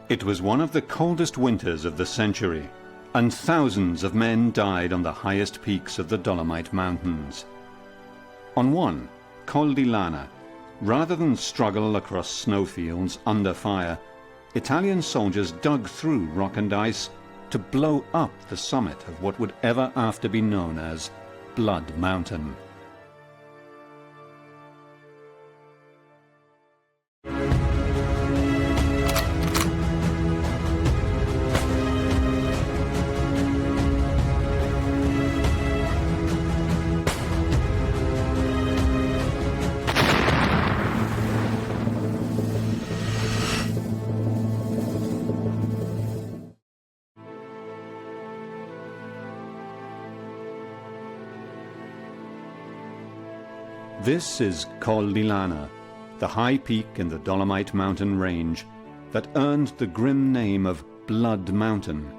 It was one of the coldest winters of the century, and thousands of men died on the highest peaks of the Dolomite Mountains. On one, Col di Lana, rather than struggle across snowfields under fire, Italian soldiers dug through rock and ice to blow up the summit of what would ever after be known as Blood Mountain. This is Col di Lana, the high peak in the Dolomite mountain range that earned the grim name of Blood Mountain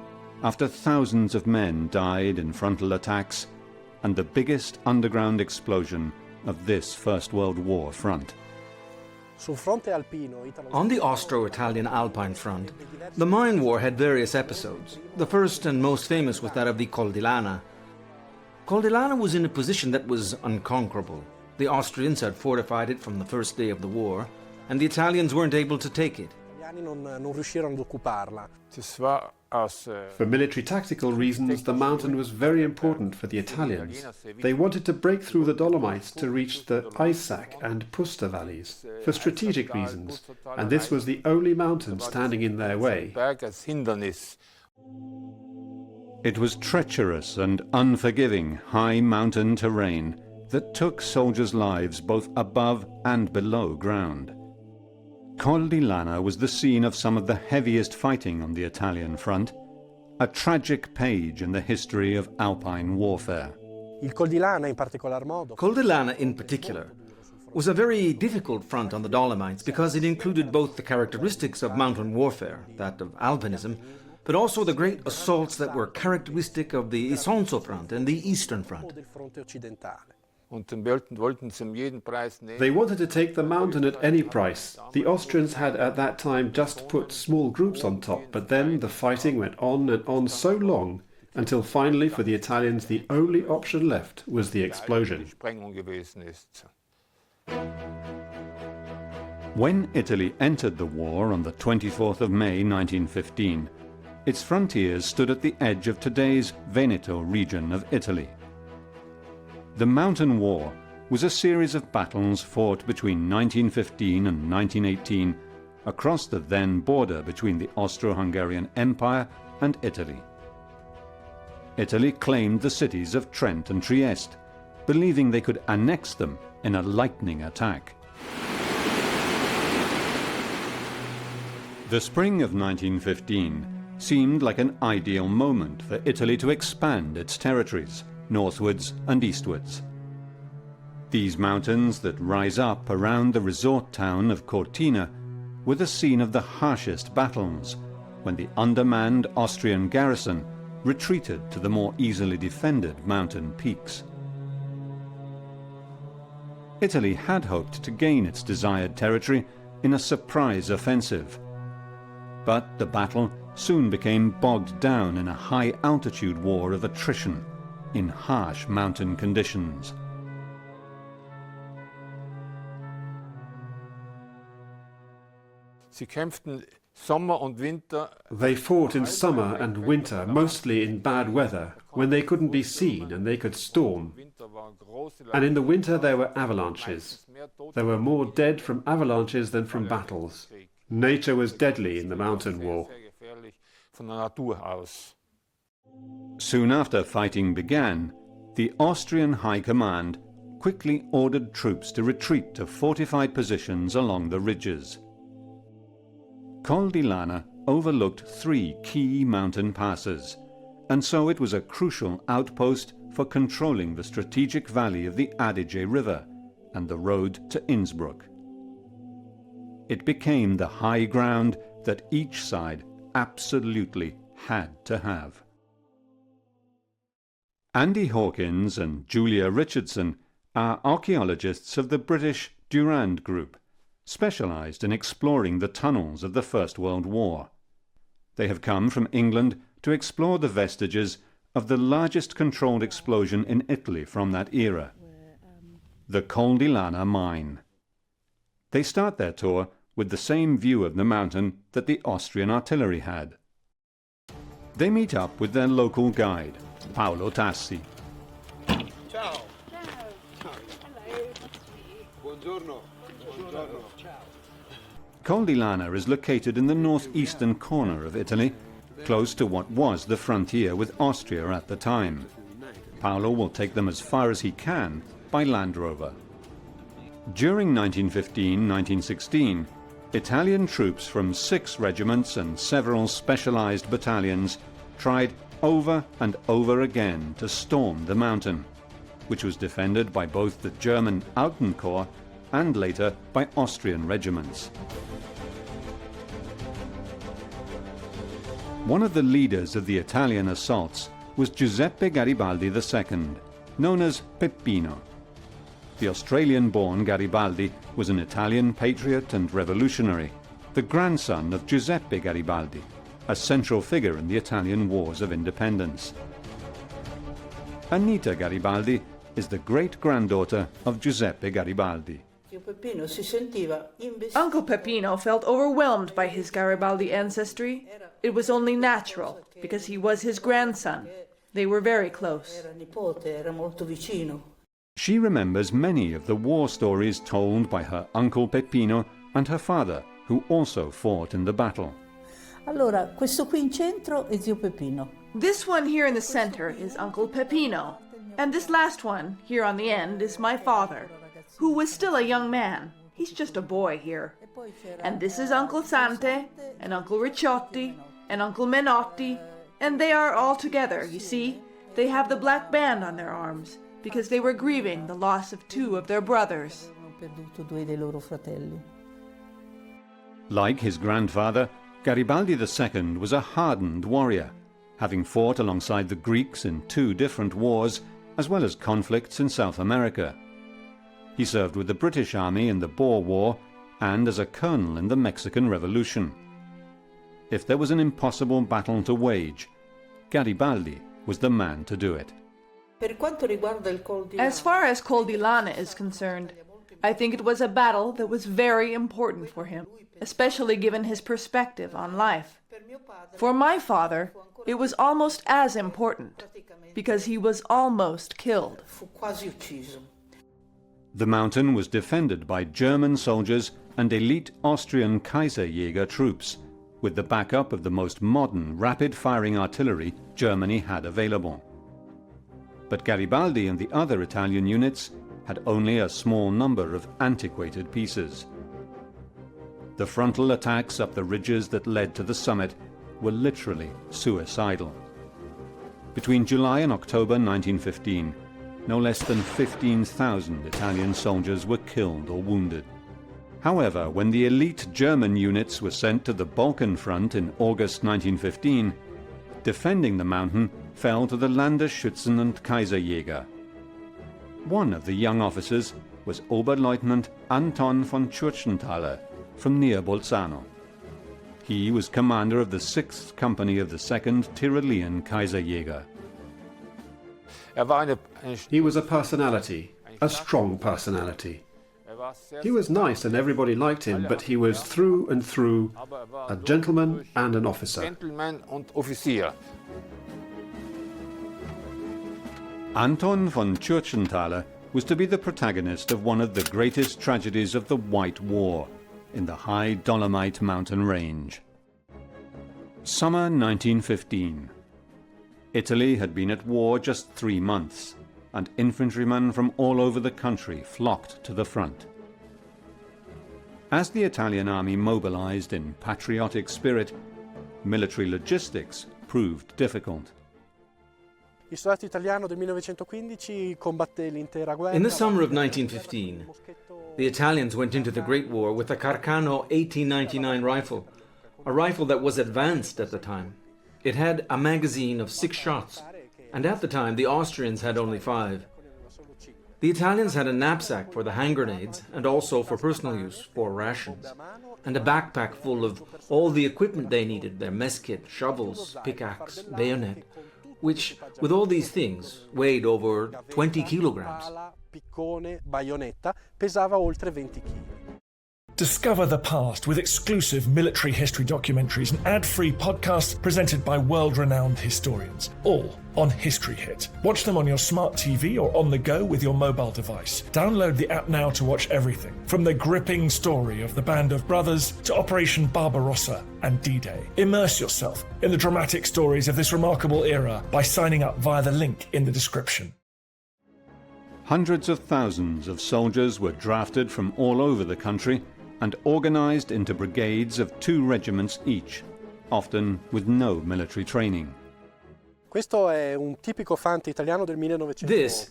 after thousands of men died in frontal attacks and the biggest underground explosion of this First World War front. On the Austro-Italian Alpine front, the mine war had various episodes. The first and most famous was that of the Col di Lana. Col di Lana was in a position that was unconquerable. The Austrians had fortified it from the first day of the war, and the Italians weren't able to take it. For military tactical reasons, the mountain was very important for the Italians. They wanted to break through the Dolomites to reach the Isaac and Pusta valleys, for strategic reasons, and this was the only mountain standing in their way. It was treacherous and unforgiving high mountain terrain that took soldiers' lives both above and below ground. Col di Lana was the scene of some of the heaviest fighting on the Italian front, a tragic page in the history of Alpine warfare. Col di Lana in particular was a very difficult front on the Dolomites because it included both the characteristics of mountain warfare, that of alpinism, but also the great assaults that were characteristic of the Isonzo front and the Eastern front. They wanted to take the mountain at any price. The Austrians had at that time just put small groups on top, but then the fighting went on and on so long, until finally for the Italians the only option left was the explosion. When Italy entered the war on the 24th of May 1915, its frontiers stood at the edge of today's Veneto region of Italy. The Mountain War was a series of battles fought between 1915 and 1918 across the then border between the Austro-Hungarian Empire and Italy. Italy claimed the cities of Trent and Trieste, believing they could annex them in a lightning attack. The spring of 1915 seemed like an ideal moment for Italy to expand its territories northwards and eastwards. These mountains that rise up around the resort town of Cortina were the scene of the harshest battles when the undermanned Austrian garrison retreated to the more easily defended mountain peaks. Italy had hoped to gain its desired territory in a surprise offensive, but the battle soon became bogged down in a high-altitude war of attrition in harsh mountain conditions. They fought in summer and winter, mostly in bad weather, when they couldn't be seen and they could storm. And in the winter there were avalanches. There were more dead from avalanches than from battles. Nature was deadly in the mountain war. Soon after fighting began, the Austrian High Command quickly ordered troops to retreat to fortified positions along the ridges. Col di Lana overlooked 3 key mountain passes, and so it was a crucial outpost for controlling the strategic valley of the Adige River and the road to Innsbruck. It became the high ground that each side absolutely had to have. Andy Hawkins and Julia Richardson are archaeologists of the British Durand Group, specialised in exploring the tunnels of the First World War. They have come from England to explore the vestiges of the largest controlled explosion in Italy from that era, the Col di Lana mine. They start their tour with the same view of the mountain that the Austrian artillery had. They meet up with their local guide, Paolo Tassi. Ciao. Buongiorno. Buongiorno. Col di Lana is located in the northeastern corner of Italy, close to what was the frontier with Austria at the time. Paolo will take them as far as he can by Land Rover. During 1915-1916, Italian troops from 6 regiments and several specialized battalions tried over and over again to storm the mountain, which was defended by both the German Außenkorps and later by Austrian regiments. One of the leaders of the Italian assaults was Giuseppe Garibaldi II, known as Peppino. The Australian-born Garibaldi was an Italian patriot and revolutionary, the grandson of Giuseppe Garibaldi, a central figure in the Italian Wars of Independence. Anita Garibaldi is the great-granddaughter of Giuseppe Garibaldi. Uncle Peppino felt overwhelmed by his Garibaldi ancestry. It was only natural, because he was his grandson. They were very close. She remembers many of the war stories told by her Uncle Peppino and her father, who also fought in the battle. Allora, questo qui in centro è zio Peppino. This one here in the center is Uncle Peppino, and this last one, here on the end, is my father, who was still a young man. He's just a boy here. And this is Uncle Sante, and Uncle Ricciotti, and Uncle Menotti, and they are all together, you see. They have the black band on their arms, because they were grieving the loss of 2 of their brothers. Like his grandfather, Garibaldi II was a hardened warrior, having fought alongside the Greeks in 2 different wars, as well as conflicts in South America. He served with the British Army in the Boer War and as a colonel in the Mexican Revolution. If there was an impossible battle to wage, Garibaldi was the man to do it. As far as Col di Lana is concerned, I think it was a battle that was very important for him, especially given his perspective on life. For my father, it was almost as important, because he was almost killed. The mountain was defended by German soldiers and elite Austrian Kaiserjäger troops, with the backup of the most modern rapid-firing artillery Germany had available. But Garibaldi and the other Italian units had only a small number of antiquated pieces. The frontal attacks up the ridges that led to the summit were literally suicidal. Between July and October 1915, no less than 15,000 Italian soldiers were killed or wounded. However, when the elite German units were sent to the Balkan front in August 1915, defending the mountain fell to the Landesschützen and Kaiserjäger. One of the young officers was Oberleutnant Anton von Tschurchenthaler from near Bolzano. He was commander of the 6th Company of the 2nd Tyrolean Kaiserjäger. He was a personality, a strong personality. He was nice and everybody liked him, but he was through and through a gentleman and an officer. Anton von Tschurchenthaler was to be the protagonist of one of the greatest tragedies of the White War in the high Dolomite mountain range. Summer 1915. Italy had been at war just 3 months, and infantrymen from all over the country flocked to the front. As the Italian army mobilized in patriotic spirit, military logistics proved difficult. In the summer of 1915, the Italians went into the Great War with a Carcano 1899 rifle, a rifle that was advanced at the time. It had a magazine of 6 shots, and at the time the Austrians had only 5. The Italians had a knapsack for the hand grenades and also for personal use, for rations, and a backpack full of all the equipment they needed, their mess kit, shovels, pickaxe, bayonet, which, with all these things, weighed over 20 kilograms. Piccone, baionetta, pesava oltre 20 kg. Discover the past with exclusive military history documentaries and ad-free podcasts presented by world-renowned historians, all on History Hit. Watch them on your smart TV or on the go with your mobile device. Download the app now to watch everything, from the gripping story of the Band of Brothers to Operation Barbarossa and D-Day. Immerse yourself in the dramatic stories of this remarkable era by signing up via the link in the description. Hundreds of thousands of soldiers were drafted from all over the country and organized into brigades of 2 regiments each, often with no military training. Questo è un tipico fante italiano del 1915. This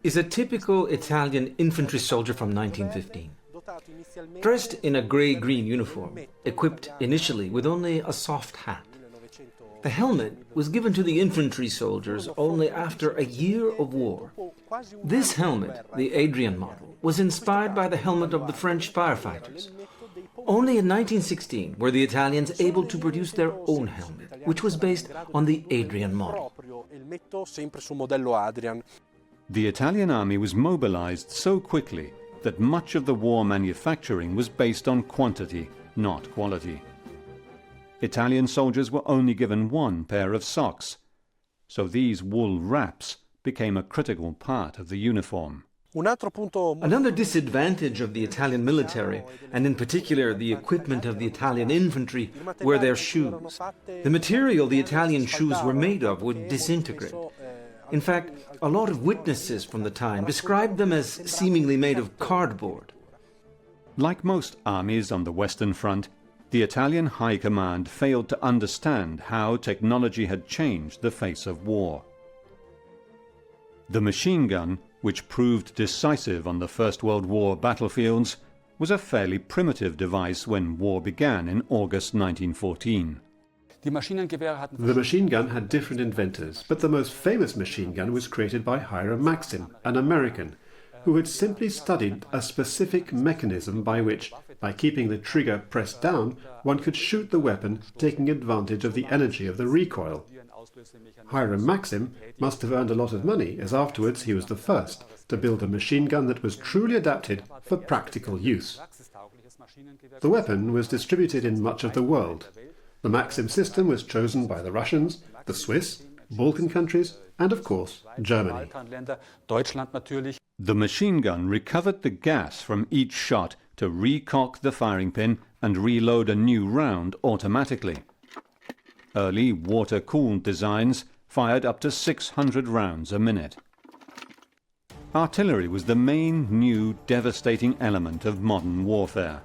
is a typical Italian infantry soldier from 1915. Dressed in a grey-green uniform, equipped initially with only a soft hat. The helmet was given to the infantry soldiers only after a year of war. This helmet, the Adrian model, was inspired by the helmet of the French firefighters. Only in 1916 were the Italians able to produce their own helmet, which was based on the Adrian model. The Italian army was mobilized so quickly that much of the war manufacturing was based on quantity, not quality. Italian soldiers were only given 1 pair of socks, so these wool wraps became a critical part of the uniform. Another disadvantage of the Italian military, and in particular the equipment of the Italian infantry, were their shoes. The material the Italian shoes were made of would disintegrate. In fact, a lot of witnesses from the time described them as seemingly made of cardboard. Like most armies on the Western Front, the Italian High Command failed to understand how technology had changed the face of war. The machine gun, which proved decisive on the First World War battlefields, was a fairly primitive device when war began in August 1914. The machine gun had different inventors, but the most famous machine gun was created by Hiram Maxim, an American, who had simply studied a specific mechanism by which, by keeping the trigger pressed down, one could shoot the weapon, taking advantage of the energy of the recoil. Hiram Maxim must have earned a lot of money, as afterwards he was the first to build a machine gun that was truly adapted for practical use. The weapon was distributed in much of the world. The Maxim system was chosen by the Russians, the Swiss, Balkan countries, and of course, Germany. The machine gun recovered the gas from each shot to recock the firing pin and reload a new round automatically. Early water-cooled designs fired up to 600 rounds a minute. Artillery was the main new devastating element of modern warfare.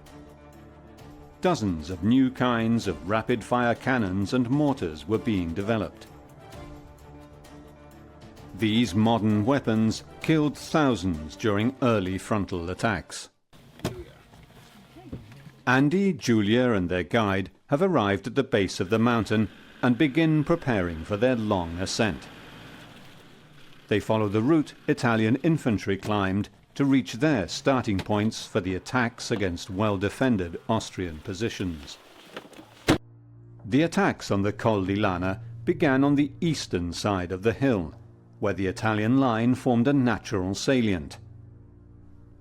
Dozens of new kinds of rapid-fire cannons and mortars were being developed. These modern weapons killed thousands during early frontal attacks. Andy, Julia and their guide have arrived at the base of the mountain and begin preparing for their long ascent. They follow the route Italian infantry climbed to reach their starting points for the attacks against well-defended Austrian positions. The attacks on the Col di Lana began on the eastern side of the hill, where the Italian line formed a natural salient.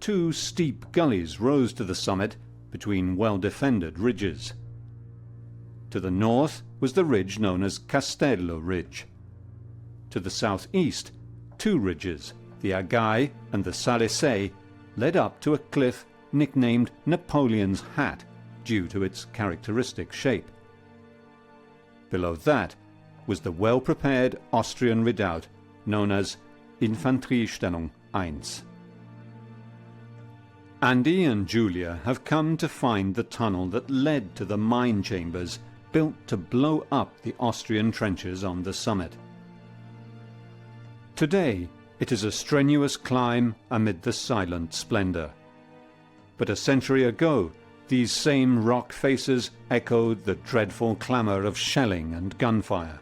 2 steep gullies rose to the summit between well-defended ridges. To the north was the ridge known as Castello Ridge. To the southeast, 2 ridges, the Agai and the Salesei, led up to a cliff nicknamed Napoleon's Hat due to its characteristic shape. Below that was the well-prepared Austrian redoubt known as Infanteriestellung 1. Andy and Julia have come to find the tunnel that led to the mine chambers built to blow up the Austrian trenches on the summit. Today, it is a strenuous climb amid the silent splendor. But a century ago, these same rock faces echoed the dreadful clamor of shelling and gunfire.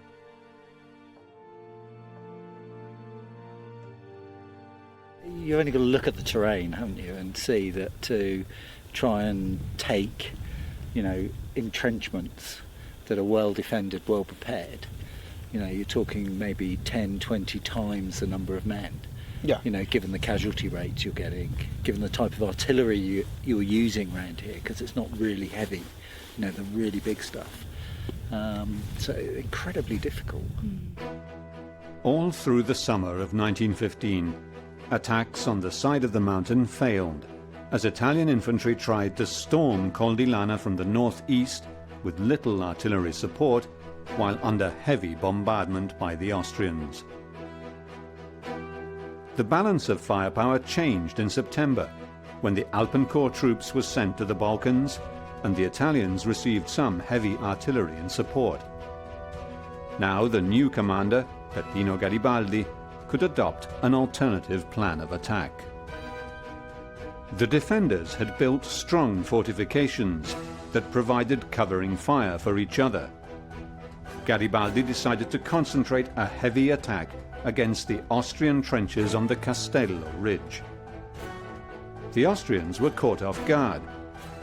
you've only got to look at the terrain, haven't you, and see that to try and take, entrenchments that are well defended, well prepared, you're talking maybe 10, 20 times the number of men. Yeah. Given the casualty rates you're getting, given the type of artillery you're using around here, because it's not really heavy, the really big stuff. So incredibly difficult. All through the summer of 1915, attacks on the side of the mountain failed, as Italian infantry tried to storm Col di Lana from the northeast with little artillery support, while under heavy bombardment by the Austrians. The balance of firepower changed in September, when the Alpenkorps troops were sent to the Balkans, and the Italians received some heavy artillery in support. Now the new commander, Peppino Garibaldi, could adopt an alternative plan of attack. The defenders had built strong fortifications that provided covering fire for each other. Garibaldi decided to concentrate a heavy attack against the Austrian trenches on the Castello ridge. The Austrians were caught off guard,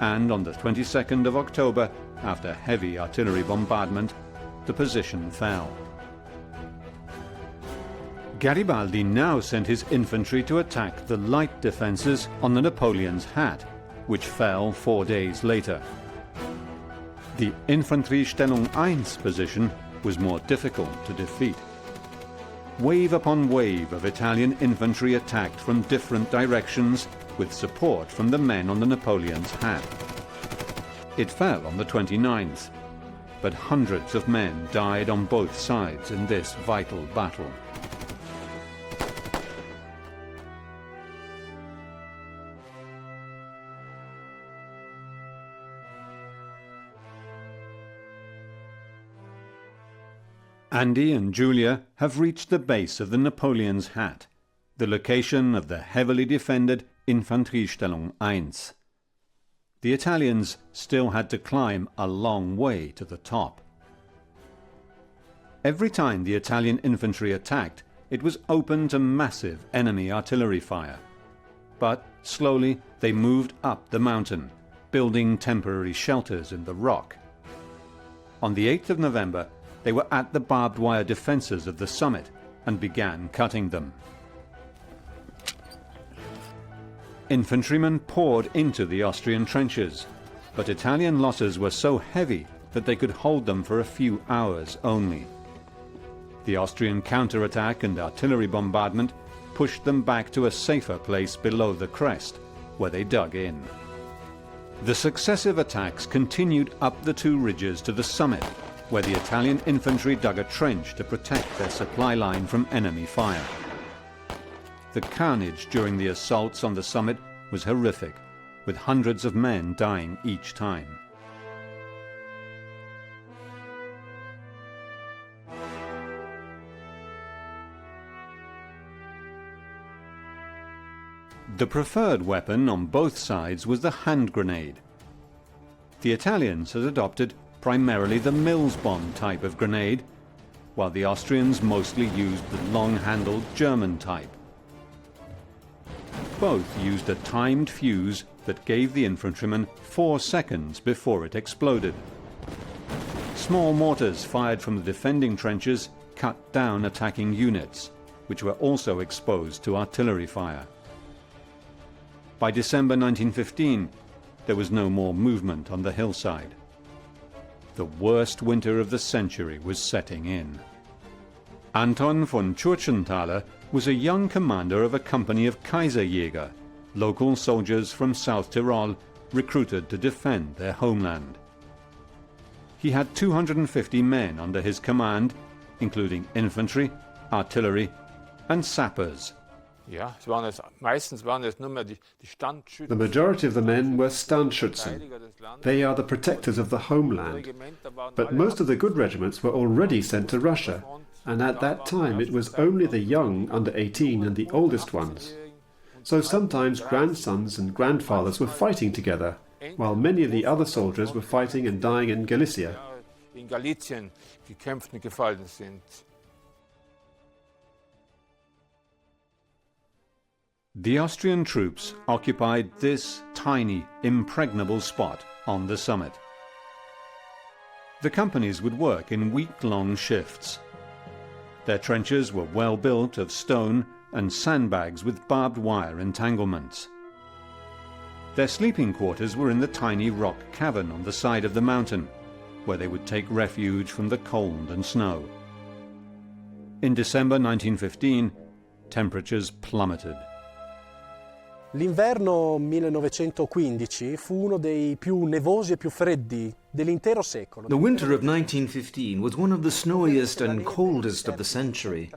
and on the 22nd of October, after heavy artillery bombardment, the position fell. Garibaldi now sent his infantry to attack the light defences on the Napoleon's Hat, which fell 4 days later. The Infanteriestellung 1 position was more difficult to defeat. Wave upon wave of Italian infantry attacked from different directions with support from the men on the Napoleon's Hat. It fell on the 29th, but hundreds of men died on both sides in this vital battle. Andy and Julia have reached the base of the Napoleon's Hat, the location of the heavily defended Infanteriestellung 1. The Italians still had to climb a long way to the top. Every time the Italian infantry attacked, it was open to massive enemy artillery fire. But slowly they moved up the mountain, building temporary shelters in the rock. On the 8th of November, they were at the barbed wire defences of the summit and began cutting them. Infantrymen poured into the Austrian trenches, but Italian losses were so heavy that they could hold them for a few hours only. The Austrian counterattack and artillery bombardment pushed them back to a safer place below the crest, where they dug in. The successive attacks continued up the two ridges to the summit, where the Italian infantry dug a trench to protect their supply line from enemy fire. The carnage during the assaults on the summit was horrific, with hundreds of men dying each time. The preferred weapon on both sides was the hand grenade. The Italians had adopted primarily the Mills bomb type of grenade, while the Austrians mostly used the long-handled German type. Both used a timed fuse that gave the infantrymen 4 seconds before it exploded. Small mortars fired from the defending trenches cut down attacking units, which were also exposed to artillery fire. By December 1915, there was no more movement on the hillside. The worst winter of the century was setting in. Anton von Tschurchenthaler was a young commander of a company of Kaiserjäger, local soldiers from South Tyrol recruited to defend their homeland. He had 250 men under his command, including infantry, artillery, and sappers. The majority of the men were Standschützen. They are the protectors of the homeland. But most of the good regiments were already sent to Russia, and at that time it was only the young under 18 and the oldest ones. So sometimes grandsons and grandfathers were fighting together, while many of the other soldiers were fighting and dying in Galicia. The Austrian troops occupied this tiny, impregnable spot on the summit. The companies would work in week-long shifts. Their trenches were well built of stone and sandbags with barbed wire entanglements. Their sleeping quarters were in the tiny rock cavern on the side of the mountain, where they would take refuge from the cold and snow. In December 1915, temperatures plummeted. L'inverno 1915 fu uno dei più nevosi e più freddi dell'intero secolo. The winter of 1915 was one of the snowiest and coldest of the century.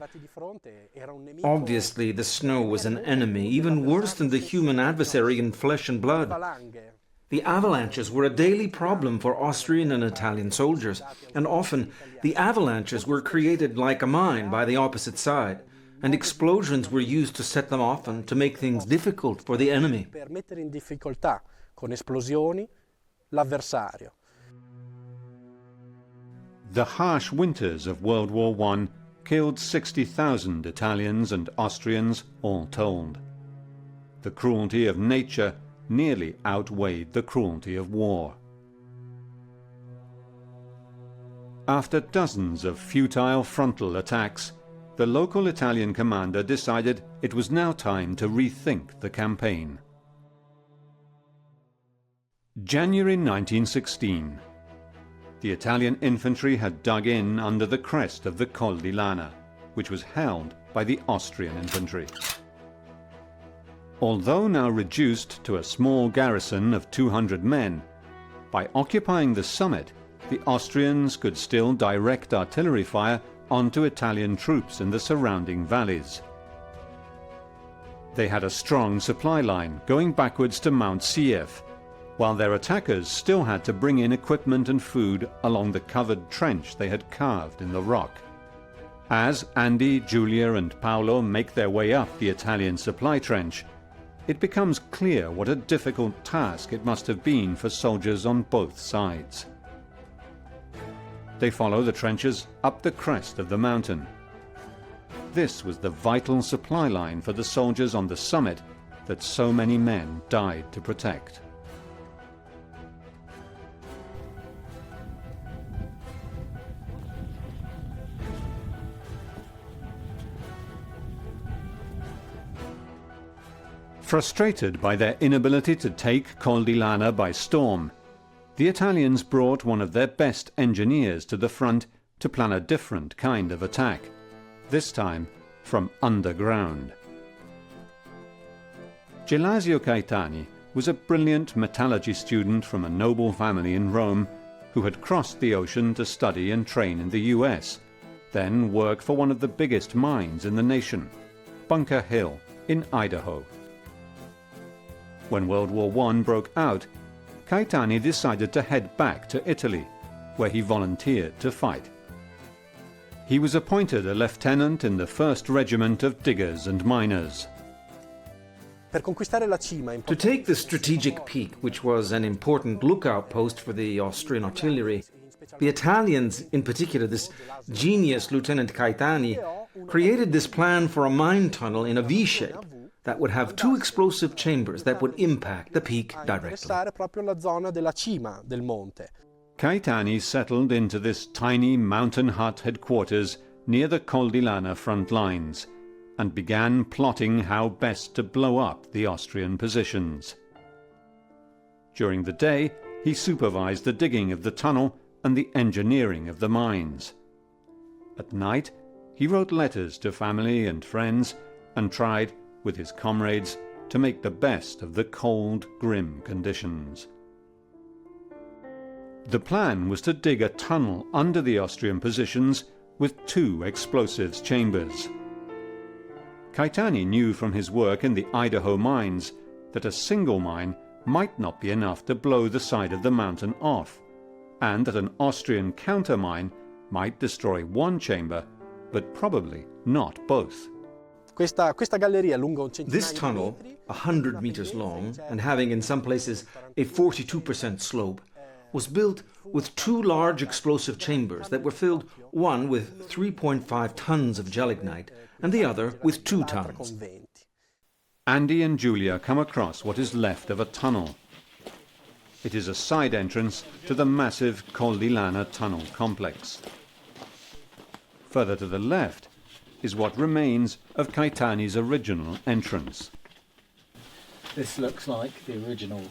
Obviously, the snow was an enemy, even worse than the human adversary in flesh and blood. The avalanches were a daily problem for Austrian and Italian soldiers, and often the avalanches were created like a mine by the opposite side, and explosions were used to set them off and to make things difficult for the enemy. Per mettere in difficoltà con esplosioni l'avversario. The harsh winters of World War I killed 60,000 Italians and Austrians, all told. The cruelty of nature nearly outweighed the cruelty of war. After dozens of futile frontal attacks, the local Italian commander decided it was now time to rethink the campaign. January 1916. The Italian infantry had dug in under the crest of the Col di Lana, which was held by the Austrian infantry. Although now reduced to a small garrison of 200 men, by occupying the summit, the Austrians could still direct artillery fire onto Italian troops in the surrounding valleys. They had a strong supply line going backwards to Mount Kiev, while their attackers still had to bring in equipment and food along the covered trench they had carved in the rock. As Andy, Giulia and Paolo make their way up the Italian supply trench, it becomes clear what a difficult task it must have been for soldiers on both sides. They follow the trenches up the crest of the mountain. This was the vital supply line for the soldiers on the summit that so many men died to protect. Frustrated by their inability to take Col di Lana by storm, the Italians brought one of their best engineers to the front to plan a different kind of attack, this time from underground. Gelasio Caetani was a brilliant metallurgy student from a noble family in Rome who had crossed the ocean to study and train in the US, then work for one of the biggest mines in the nation, Bunker Hill in Idaho. When World War I broke out, Caetani decided to head back to Italy, where he volunteered to fight. He was appointed a lieutenant in the 1st Regiment of Diggers and Miners. To take the strategic peak, which was an important lookout post for the Austrian artillery, the Italians, in particular this genius Lieutenant Caetani, created this plan for a mine tunnel in a V-shape that would have 2 explosive chambers that would impact the peak directly. Caetani settled into this tiny mountain hut headquarters near the Col di Lana front lines and began plotting how best to blow up the Austrian positions. During the day, he supervised the digging of the tunnel and the engineering of the mines. At night, he wrote letters to family and friends and tried, with his comrades, to make the best of the cold, grim conditions. The plan was to dig a tunnel under the Austrian positions with 2 explosives chambers. Caetani knew from his work in the Idaho mines that a single mine might not be enough to blow the side of the mountain off, and that an Austrian countermine might destroy 1 chamber, but probably not both. This tunnel, 100 meters long and having in some places a 42% slope, was built with 2 large explosive chambers that were filled, one with 3.5 tons of gelignite and the other with 2 tons. Andy and Julia come across what is left of a tunnel. It is a side entrance to the massive Col di Lana tunnel complex. Further to the left is what remains of Caetani's original entrance. This looks like the original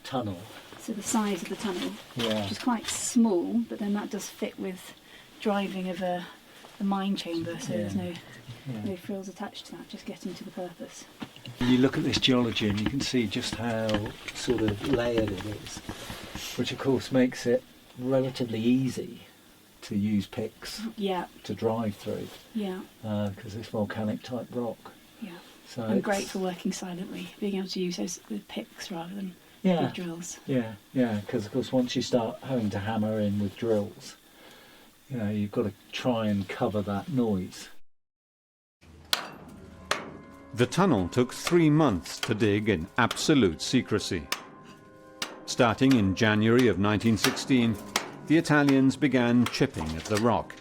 tunnel. So the size of the tunnel, Yeah. which is quite small, but then that does fit with driving of a mine chamber, so there's no frills attached to that, just getting to the purpose. You look at this geology and you can see just how sort of layered it is, which of course makes it relatively easy to use picks Yeah, to drive through, yeah, because it's volcanic type rock. yeah. So And it's great for working silently, being able to use those with picks rather than Yeah, with drills. yeah, because of course once you start having to hammer in with drills, you know, you've got to try and cover that noise. The tunnel took 3 months to dig in absolute secrecy. Starting in January of 1916, the Italians began chipping at the rock.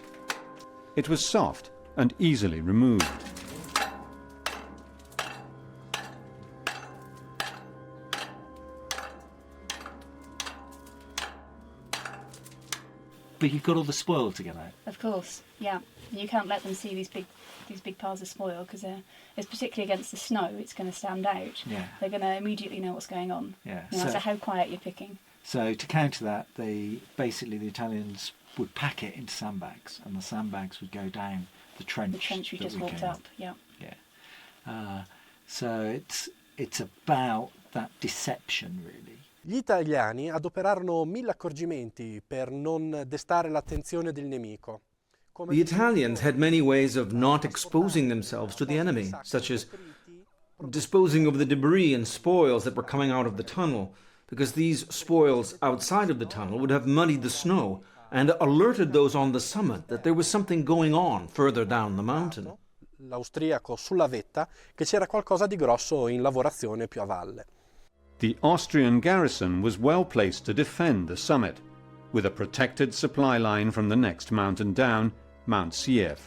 It was soft and easily removed. But you've got all the spoil to get out. Of course, yeah. You can't let them see these big piles of spoil because it's particularly against the snow. It's going to stand out. Yeah. They're going to immediately know what's going on. Yeah. No matter how quiet you're picking. So to counter that, basically the Italians would pack it into sandbags, and the sandbags would go down the trench. The trench we that just walked came up. Yeah. Yeah. So it's about that deception, really. Gli italiani adoperarono 1000 accorgimenti per non destare l'attenzione del nemico. The Italians had many ways of not exposing themselves to the enemy, such as disposing of the debris and spoils that were coming out of the tunnel, because these spoils outside of the tunnel would have muddied the snow and alerted those on the summit that there was something going on further down the mountain. L'austriaco sulla vetta, che c'era qualcosa di grosso in lavorazione più a valle. The Austrian garrison was well placed to defend the summit, with a protected supply line from the next mountain down, Mount Siev.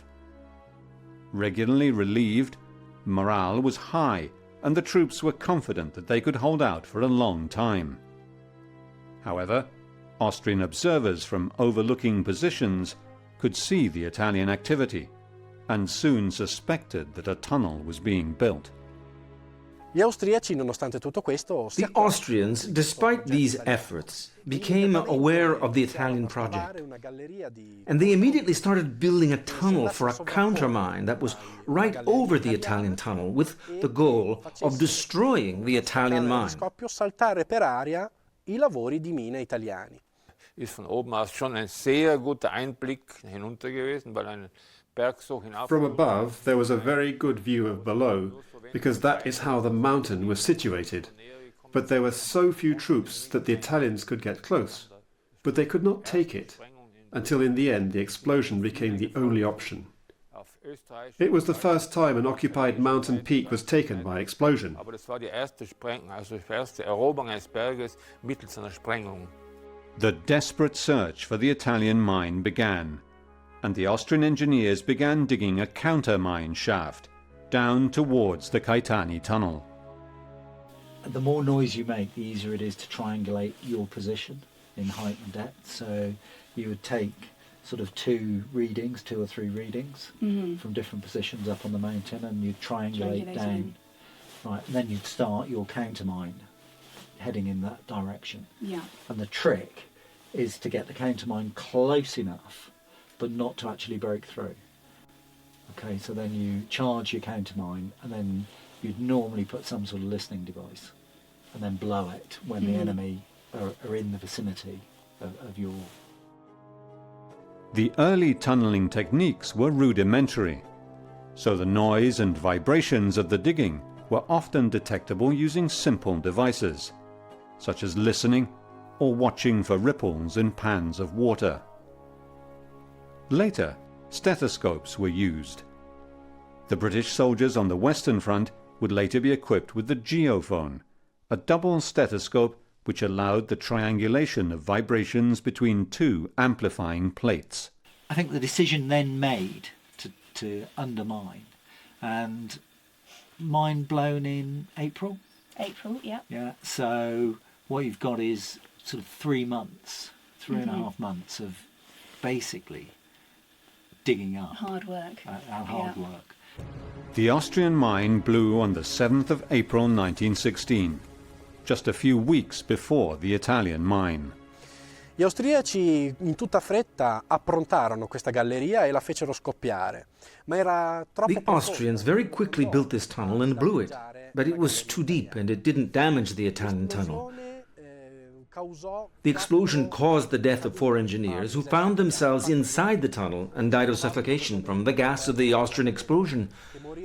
Regularly relieved, morale was high, and the troops were confident that they could hold out for a long time. However, Austrian observers from overlooking positions could see the Italian activity, and soon suspected that a tunnel was being built. Gli austriaci, nonostante tutto questo, The Austrians, despite these efforts, became aware of the Italian project, and they immediately started building a tunnel for a countermine that was right over the Italian tunnel, with the goal of destroying the Italian mine. scoppio saltare per aria I lavori di mina italiani. Ist von oben aus schon ein sehr guter Einblick hinunter gewesen, weil ein Berg so hinab. From above, there was a very good view of below, because that is how the mountain was situated. But there were so few troops that the Italians could get close. But they could not take it, until in the end the explosion became the only option. It was the first time an occupied mountain peak was taken by explosion. Aber das war die erste Sprengung, also die erste Eroberung eines Berges mittels einer Sprengung. The desperate search for the Italian mine began, and the Austrian engineers began digging a counter-mine shaft down towards the Caetani tunnel. The more noise you make, the easier it is to triangulate your position in height and depth. So you would take sort of 2 or 3 readings from different positions up on the mountain, and you'd triangulate down. Right, and then you'd start your countermine heading in that direction. Yeah. And the trick is to get the countermine close enough, but not to actually break through. Okay, so then you charge your countermine, and then you'd normally put some sort of listening device, and then blow it when the enemy are in the vicinity of your... The early tunnelling techniques were rudimentary, so the noise and vibrations of the digging were often detectable using simple devices, such as listening or watching for ripples in pans of water. Later, stethoscopes were used. The British soldiers on the Western Front would later be equipped with the geophone, a double stethoscope which allowed the triangulation of vibrations between 2 amplifying plates. I think the decision then made to undermine, and mine blown in April? April, yeah. Yeah, so what you've got is sort of 3 months, 3.5 months of basically digging up. Hard work. Hard work. The Austrian mine blew on the 7th of April 1916, just a few weeks before the Italian mine. Gli austriaci in tutta fretta approntarono questa galleria e la fecero scoppiare, ma era troppo The Austrians very quickly built this tunnel and blew it, but it was too deep and it didn't damage the Italian tunnel. The explosion caused the death of 4 engineers who found themselves inside the tunnel and died of suffocation from the gas of the Austrian explosion.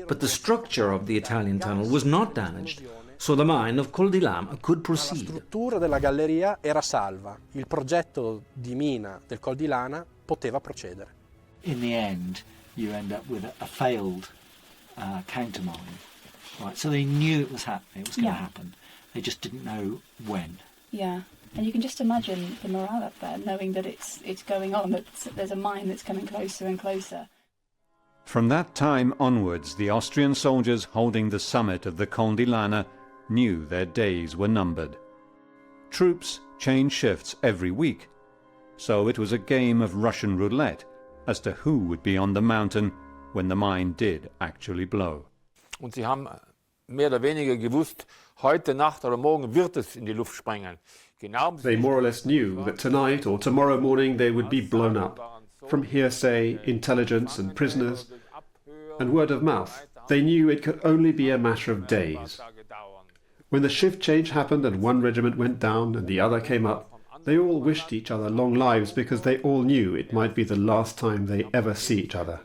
But the structure of the Italian tunnel was not damaged, so the mine of Col di Lama could proceed. La struttura della galleria era salva. Il progetto di mina del Col di Lana poteva procedere. In the end, you end up with a failed countermine. Right, so they knew it was happening, it was going to happen. They just didn't know when. Yeah, and you can just imagine the morale up there, knowing that it's going on, that there's a mine that's coming closer and closer. From that time onwards, the Austrian soldiers holding the summit of the Col di Lana knew their days were numbered. Troops changed shifts every week, so it was a game of Russian roulette as to who would be on the mountain when the mine did actually blow. Und sie haben mehr oder weniger gewusst, heute Nacht oder morgen wird es in die Luft sprengen. They more or less knew that tonight or tomorrow morning they would be blown up. From hearsay, intelligence and prisoners, and word of mouth, they knew it could only be a matter of days. When the shift change happened and one regiment went down and the other came up, they all wished each other long lives because they all knew it might be the last time they ever see each other.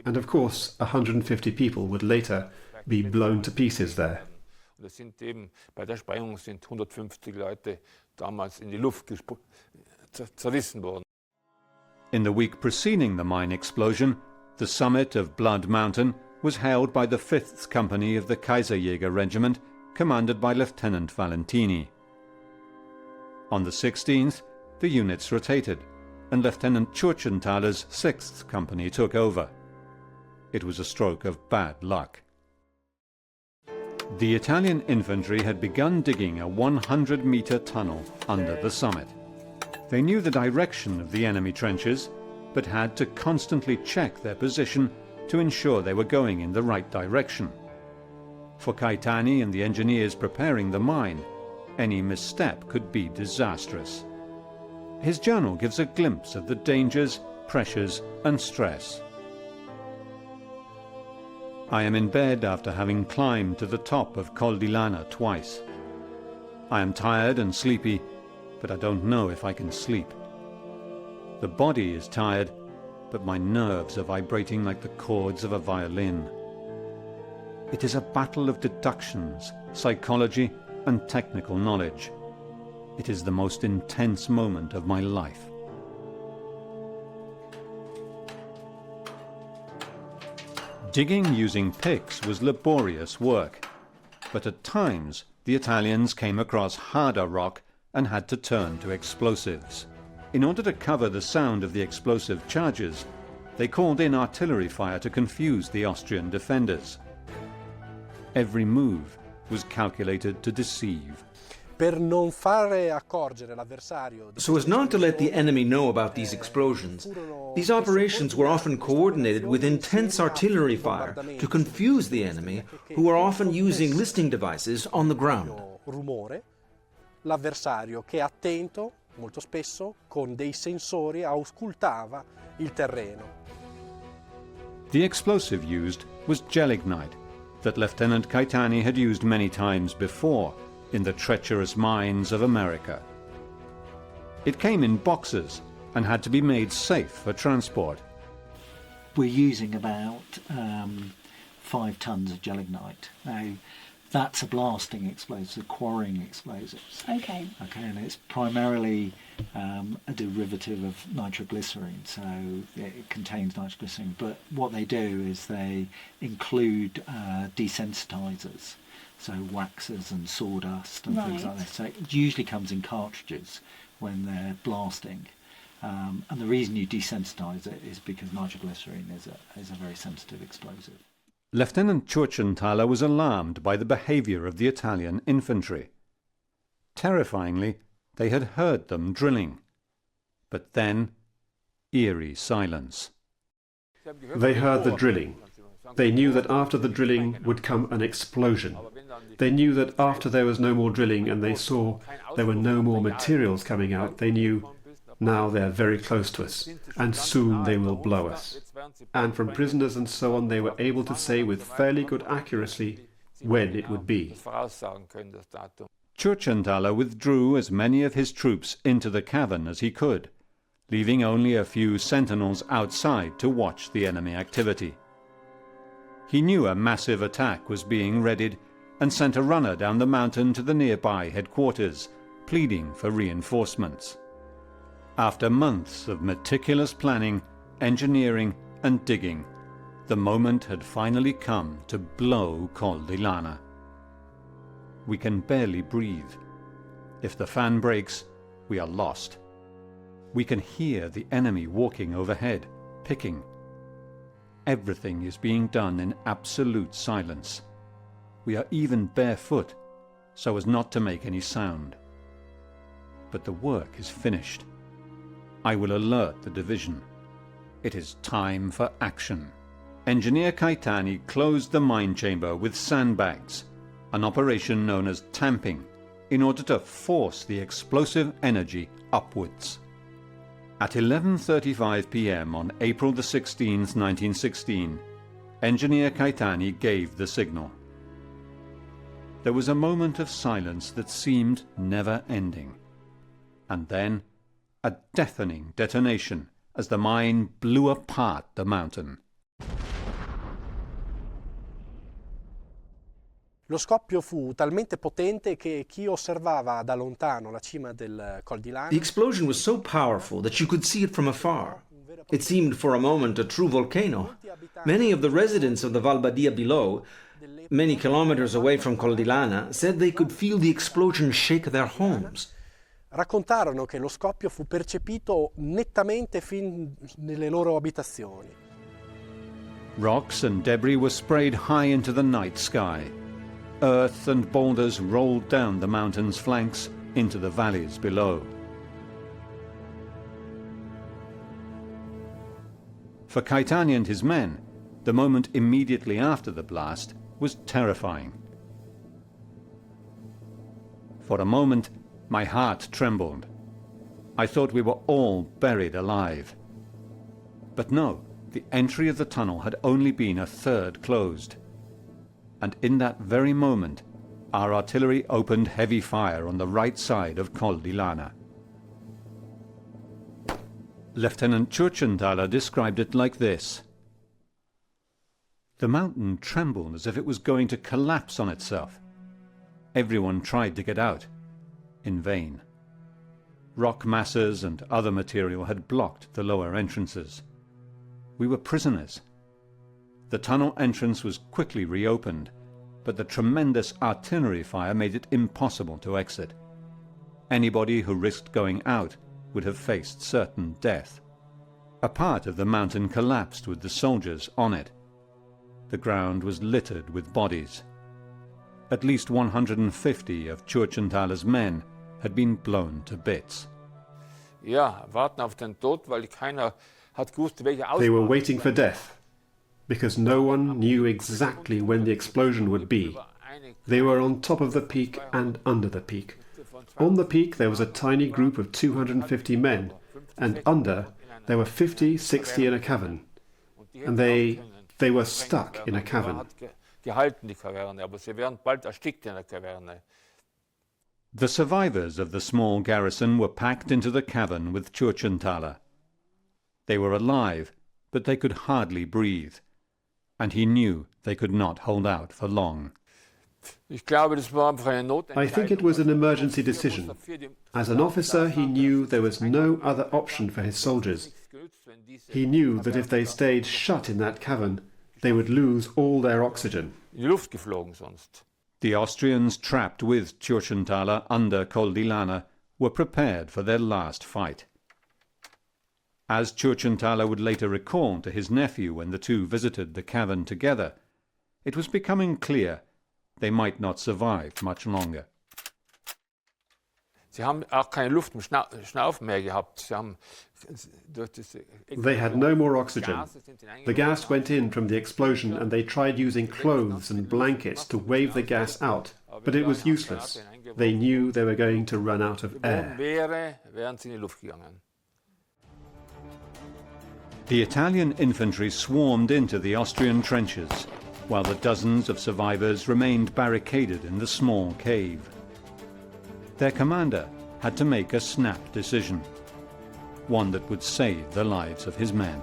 And of course, 150 people would later be blown to pieces there. Das sind eben, bei der Sprengung sind 150 Leute damals in die Luft zerrissen worden. In the week preceding the mine explosion, the summit of Blood Mountain was held by the 5th Company of the Kaiserjäger Regiment, commanded by Lieutenant Valentini. On the 16th, the units rotated, and Lieutenant Churchenthaler's 6th Company took over. It was a stroke of bad luck. The Italian infantry had begun digging a 100-metre tunnel under the summit. They knew the direction of the enemy trenches, but had to constantly check their position to ensure they were going in the right direction. For Caetani and the engineers preparing the mine, any misstep could be disastrous. His journal gives a glimpse of the dangers, pressures and stress. I am in bed after having climbed to the top of Col di Lana twice. I am tired and sleepy, but I don't know if I can sleep. The body is tired, but my nerves are vibrating like the chords of a violin. It is a battle of deductions, psychology and technical knowledge. It is the most intense moment of my life. Digging using picks was laborious work, but at times the Italians came across harder rock and had to turn to explosives. In order to cover the sound of the explosive charges, they called in artillery fire to confuse the Austrian defenders. Every move was calculated to deceive. So as not to let the enemy know about these explosions, these operations were often coordinated with intense artillery fire to confuse the enemy, who were often using listening devices on the ground. L'avversario che attento, molto spesso, con dei sensori auscultava il terreno. The explosive used was gelignite, that Lieutenant Caetani had used many times before in the treacherous mines of America. It came in boxes and had to be made safe for transport. We're using about 5 tons of gelignite. Now, that's a blasting explosive, a quarrying explosives. Okay. Okay, and it's primarily a derivative of nitroglycerine, so it contains nitroglycerine. But what they do is they include desensitizers, so waxes and sawdust and things like that. So it usually comes in cartridges when they're blasting. And the reason you desensitize it is because nitroglycerine is a very sensitive explosive. Lieutenant Churchenthaler was alarmed by the behaviour of the Italian infantry. Terrifyingly, they had heard them drilling. But then, eerie silence. They heard the drilling. They knew that after the drilling would come an explosion. They knew that after there was no more drilling and they saw there were no more materials coming out, they knew now they're very close to us and soon they will blow us. And from prisoners and so on they were able to say with fairly good accuracy when it would be. Churchenthaler withdrew as many of his troops into the cavern as he could, leaving only a few sentinels outside to watch the enemy activity. He knew a massive attack was being readied and sent a runner down the mountain to the nearby headquarters, pleading for reinforcements. After months of meticulous planning, engineering and digging, the moment had finally come to blow Col di Lana. We can barely breathe. If the fan breaks, we are lost. We can hear the enemy walking overhead, picking. Everything is being done in absolute silence. We are even barefoot, so as not to make any sound. But the work is finished. I will alert the division. It is time for action. Engineer Caetani closed the mine chamber with sandbags, an operation known as tamping, in order to force the explosive energy upwards. At 11:35 p.m. on April the 16th, 1916, Engineer Caetani gave the signal. There was a moment of silence that seemed never-ending, and then a deafening detonation as the mine blew apart the mountain. Lo scoppio fu talmente potente che chi osservava da lontano la cima del Col di Lana. The explosion was so powerful that you could see it from afar. It seemed for a moment a true volcano. Many of the residents of the Val Badia below, many kilometers away from Col di Lana, said they could feel the explosion shake their homes. Raccontarono che lo scoppio fu percepito nettamente fin nelle loro abitazioni. Rocks and debris were sprayed high into the night sky. Earth and boulders rolled down the mountain's flanks into the valleys below. For Caetani and his men, the moment immediately after the blast was terrifying. For a moment, my heart trembled. I thought we were all buried alive. But no, the entry of the tunnel had only been a third closed. And in that very moment, our artillery opened heavy fire on the right side of Col di Lana. Lieutenant Churchenthaler described it like this. The mountain trembled as if it was going to collapse on itself. Everyone tried to get out. In vain. Rock masses and other material had blocked the lower entrances. We were prisoners. The tunnel entrance was quickly reopened, but the tremendous artillery fire made it impossible to exit. Anybody who risked going out would have faced certain death. A part of the mountain collapsed with the soldiers on it. The ground was littered with bodies. At least 150 of Churchenthaler's men had been blown to bits. They were waiting for death, because no one knew exactly when the explosion would be. They were on top of the peak and under the peak. On the peak there was a tiny group of 250 men, and under there were 50, 60 in a cavern. And they were stuck in a cavern. The survivors of the small garrison were packed into the cavern with Churchenthaler. They were alive, but they could hardly breathe, and he knew they could not hold out for long. I think it was an emergency decision. As an officer, he knew there was no other option for his soldiers. He knew that if they stayed shut in that cavern, they would lose all their oxygen. The Austrians trapped with Churchenthaler under Col di Lana were prepared for their last fight. As Churchenthaler would later recall to his nephew when the two visited the cavern together, it was becoming clear they might not survive much longer. Sie haben auch keine Luft im Schnaufen mehr gehabt. Sie haben They had no more oxygen. The gas went in from the explosion and they tried using clothes and blankets to wave the gas out, but it was useless. They knew they were going to run out of air. wären sie in die Luft gegangen. The Italian infantry swarmed into the Austrian trenches, while the dozens of survivors remained barricaded in the small cave. Their commander had to make a snap decision, one that would save the lives of his men.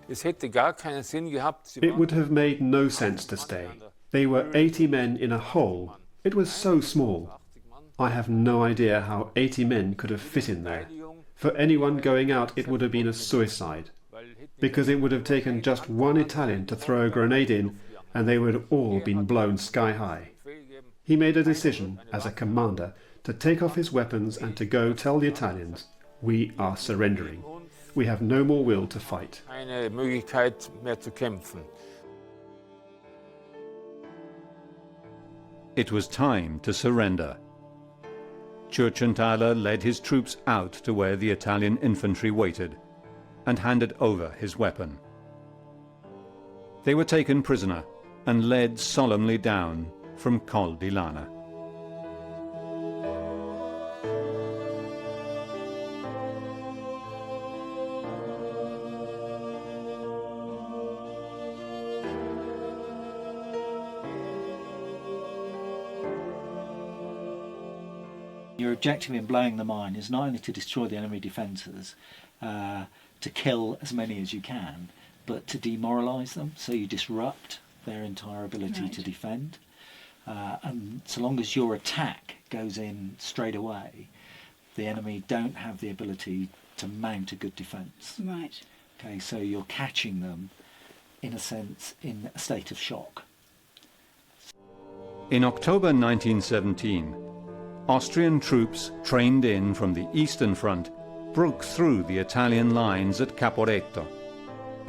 Es hätte gar keinen Sinn gehabt. It would have made no sense to stay. They were 80 men in a hole. It was so small. I have no idea how 80 men could have fit in there. For anyone going out, it would have been a suicide, because it would have taken just one Italian to throw a grenade in, and they would have all been blown sky high. He made a decision, as a commander, to take off his weapons and to go tell the Italians, "We are surrendering. We have no more will to fight." Keine Möglichkeit mehr zu kämpfen. It was time to surrender. Churchenthaler led his troops out to where the Italian infantry waited and handed over his weapon. They were taken prisoner and led solemnly down from Col di Lana. Your objective in blowing the mine is not only to destroy the enemy defences, to kill as many as you can, but to demoralise them, so you disrupt their entire ability to defend. And so long as your attack goes in straight away, the enemy don't have the ability to mount a good defence. Right. Okay, so you're catching them, in a sense, in a state of shock. In October 1917, Austrian troops trained in from the Eastern Front broke through the Italian lines at Caporetto,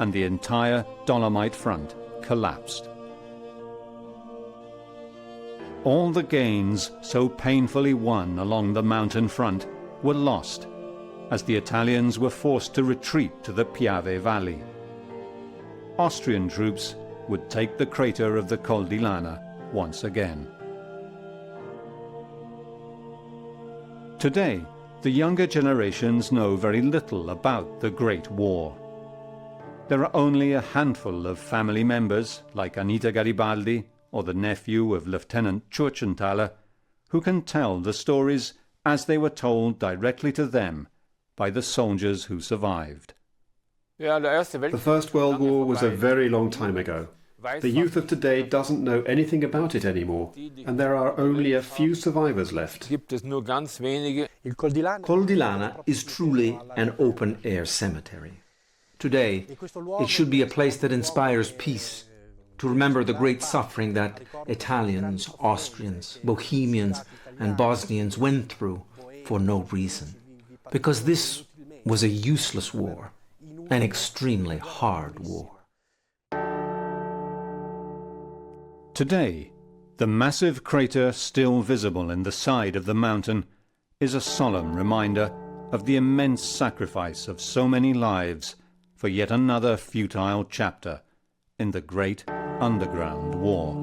and the entire Dolomite front collapsed. All the gains so painfully won along the mountain front were lost, as the Italians were forced to retreat to the Piave Valley. Austrian troops would take the crater of the Col di Lana once again. Today, the younger generations know very little about the Great War. There are only a handful of family members, like Anita Garibaldi or the nephew of Lieutenant Churchenthaler, who can tell the stories as they were told directly to them by the soldiers who survived. The First World War was a very long time ago. The youth of today doesn't know anything about it anymore, and there are only a few survivors left. Col di Lana is truly an open-air cemetery. Today, it should be a place that inspires peace, to remember the great suffering that Italians, Austrians, Bohemians and Bosnians went through for no reason. Because this was a useless war, an extremely hard war. Today, the massive crater still visible in the side of the mountain is a solemn reminder of the immense sacrifice of so many lives for yet another futile chapter in the great underground war.